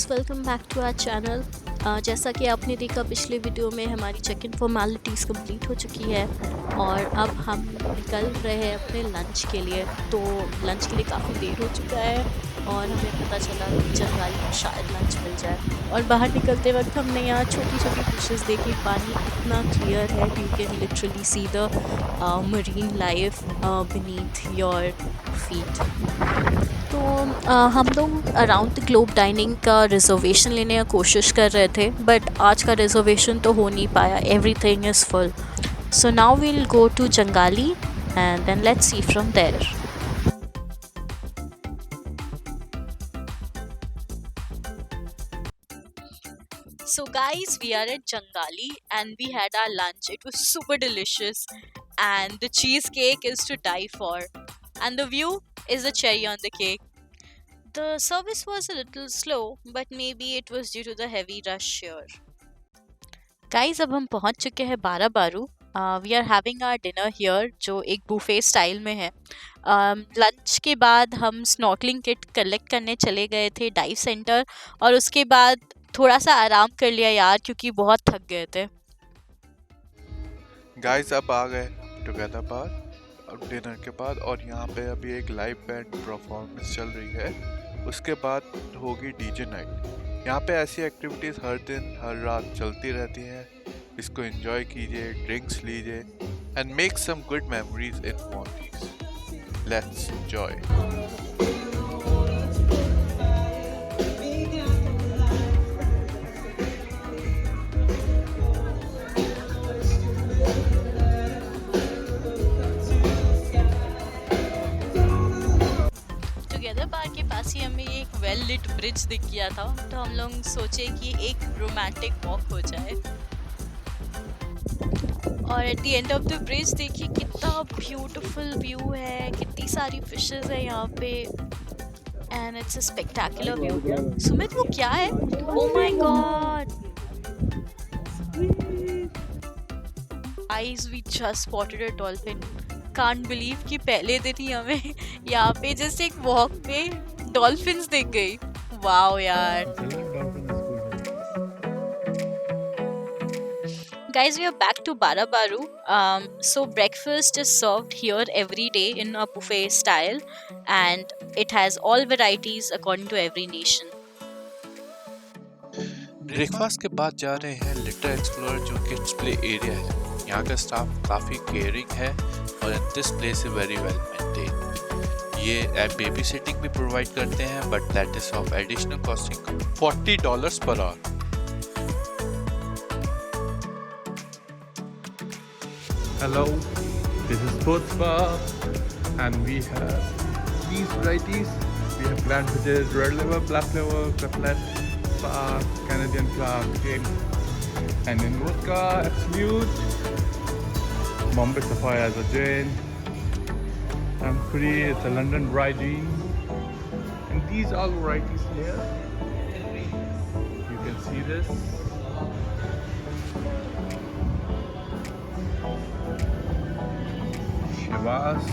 Guys, welcome back to our channel. जैसा कि आपने देखा पिछले वीडियो में हमारी चेक इन फॉर्मेलिटीज़ कंप्लीट हो चुकी है और अब हम निकल रहे हैं अपने लंच के लिए। तो लंच के लिए काफ़ी देर हो चुका है और हमें पता चला कि जंगाली में शायद लंच मिल जाए। और बाहर निकलते वक्त हमने यहाँ छोटी छोटी फिशेस देखी। पानी इतना क्लियर है कि you can literally see the marine life beneath your feet. तो हम लोग अराउंड द ग्लोब डाइनिंग का रिजर्वेशन लेने की कोशिश कर रहे थे, बट आज का रिजर्वेशन तो हो नहीं पाया। Everything is full. So now we'll go to जंगाली and then let's see from there. So guys, we are at Jangali and we had our lunch. It was super delicious and the cheesecake is to die for. And the view is the cherry on the cake. The service was a little slow, but maybe it was due to the heavy rush here. Guys, अब हम पहुंच चुके हैं बाराबारू. We are having our dinner here, जो एक buffet style में है. Lunch के बाद हम स्नॉर्कलिंग किट कलेक्ट करने चले गए थे डाइव सेंटर और उसके बाद थोड़ा सा आराम कर लिया यार, क्योंकि बहुत थक गए थे. गाइस अब आ गए टुगेदर बार डिनर के बाद और यहाँ पे अभी एक लाइव बैंड परफॉर्मेंस चल रही है. उसके बाद होगी डीजे नाइट. यहाँ पे ऐसी एक्टिविटीज़ हर दिन हर रात चलती रहती हैं. इसको एंजॉय कीजिए, ड्रिंक्स लीजिए and make some good memories in Maldives. Let's enjoy. Together bar के पास ही हमें एक वेल लिट ब्रिज दिख गया था, तो हम लोग सोचे कि एक रोमांटिक वॉक हो जाए. और at the end of the bridge देखिए कितना ब्यूटीफुल व्यू है, कितनी सारी फिशेस है यहाँ पे and it's a spectacular view. Sumit, वो क्या है? Oh my god guys, we just spotted a dolphin. Can't believe कि पहले दिन ही हमें यहाँ पे जस्ट एक वॉक पे डॉल्फिन्स दिख गई. वाओ यार. Guys, we are back to Barabaru. So breakfast is served here every day in a buffet style and it has all varieties according to every nation. Breakfast के बाद जा रहे हैं लिटिल एक्सप्लोरर जो kids play area है. यहाँ का staff काफ़ी केयरिंग है और this place is very well maintain. ये बेबी सिटिंग भी प्रोवाइड करते हैं but that is of additional costing $40 per hour. Hello, this is Sports Bar and we have these varieties. We have plant fishes, red liver, black liver, cutlet, spark, Canadian flag, game, and in vodka, absolute, Bombay Sapphire as a gin, Ampuri, it's a London dry gin, and these all varieties here. You can see this. Shivas.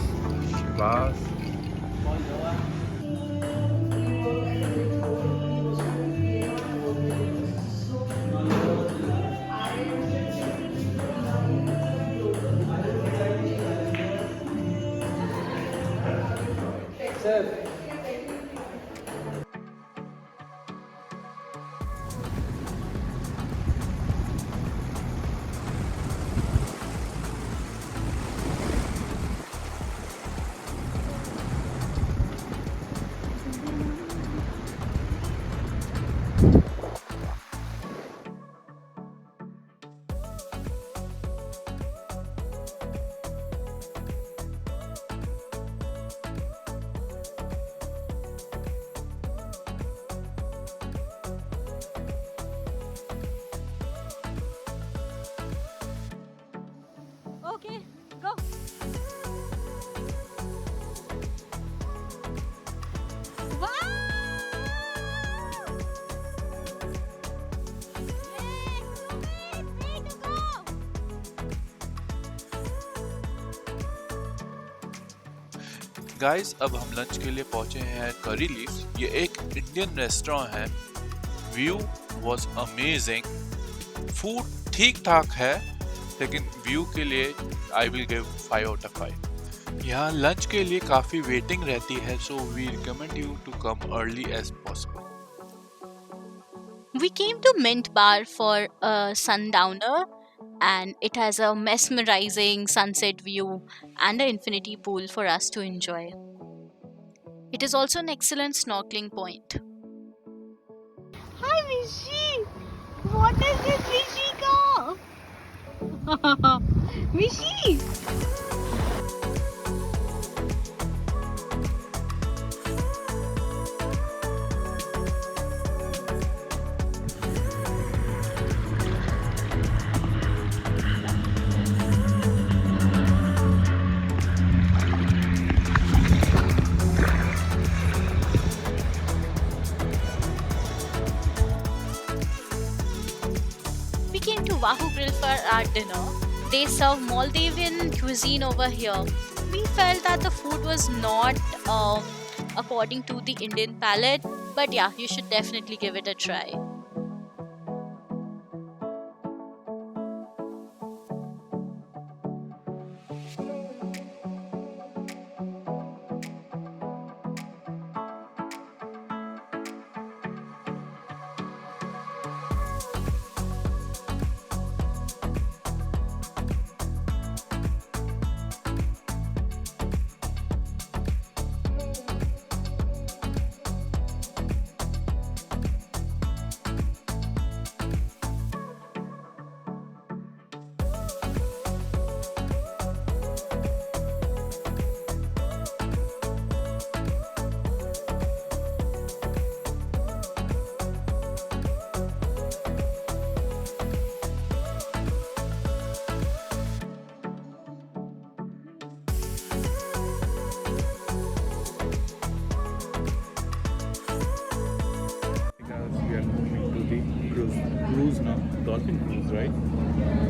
Okay, go. Wow! Guys अब हम lunch के लिए पहुंचे हैं करी leaf. ये एक Indian restaurant है व्यू वॉज अमेजिंग। फूड ठीक ठाक है, लेकिन व्यू के लिए I will give 5 out of 5। यहाँ लंच के लिए काफ़ी वेटिंग रहती है, so we recommend you to come early as possible. We came to Mint Bar for a sundowner, and it has a mesmerizing sunset view and an infinity pool for us to enjoy. It is also an excellent snorkeling point. Hi Mishi! What is this Mishi ka? Mishi! We came to Wahoo Grill for our dinner. They serve Maldivian cuisine over here. We felt that the food was not according to the Indian palate, but yeah, you should definitely give it a try. Guys, we are moving to the cruise now. Dolphin cruise, right?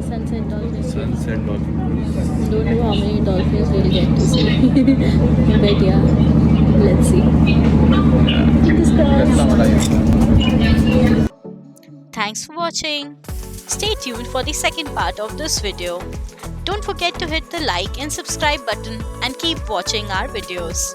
Sunset dolphins. Sunset dolphin cruise. Don't know how many dolphins we'll get to see. But yeah, let's see. Fingers crossed. Thanks for watching. Stay tuned for the second part of this video. Don't forget to hit the like and subscribe button and keep watching our videos.